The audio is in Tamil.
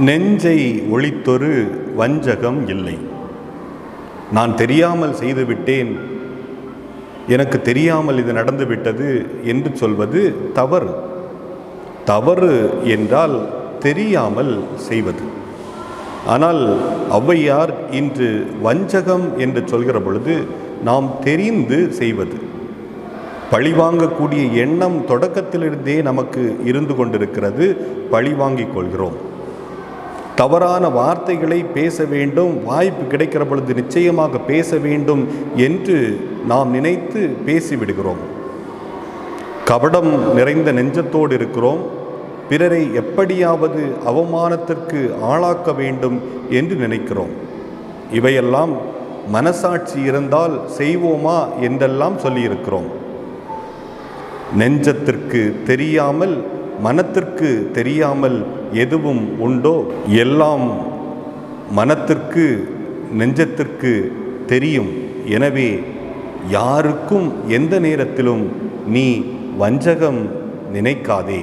நெஞ்சை ஒளித்தொரு வஞ்சகம் இல்லை. நான் தெரியாமல் செய்துவிட்டேன், எனக்கு தெரியாமல் இது நடந்துவிட்டது என்று சொல்வது தவறு. தவறு என்றால் தெரியாமல் செய்வது. ஆனால் ஔவையார் இன்று வஞ்சகம் என்று சொல்கிற பொழுது நாம் தெரிந்து செய்வது. பழிவாங்கக்கூடிய எண்ணம் தொடக்கத்திலிருந்தே நமக்கு இருந்து கொண்டிருக்கிறது. பழிவாங்கிக் கொள்கிறோம். தவறான வார்த்தைகளை பேச வேண்டும், வாய்ப்பு கிடைக்கிற பொழுது நிச்சயமாக பேச வேண்டும் என்று நாம் நினைத்து பேசிவிடுகிறோம். கபடம் நிறைந்த நெஞ்சத்தோடு இருக்கிறோம். பிறரை எப்படியாவது அவமானத்திற்கு ஆளாக்க வேண்டும் என்று நினைக்கிறோம். இவையெல்லாம் மனசாட்சி இருந்தால் செய்வோமா என்றெல்லாம் சொல்லியிருக்கிறோம். நெஞ்சத்திற்கு தெரியாமல், மனத்திற்கு தெரியாமல் எதுவும் உண்டோ? எல்லாம் மனத்திற்கு, நெஞ்சத்திற்கு தெரியும். எனவே யாருக்கும் எந்த நேரத்திலும் நீ வஞ்சகம் நினைக்காதே.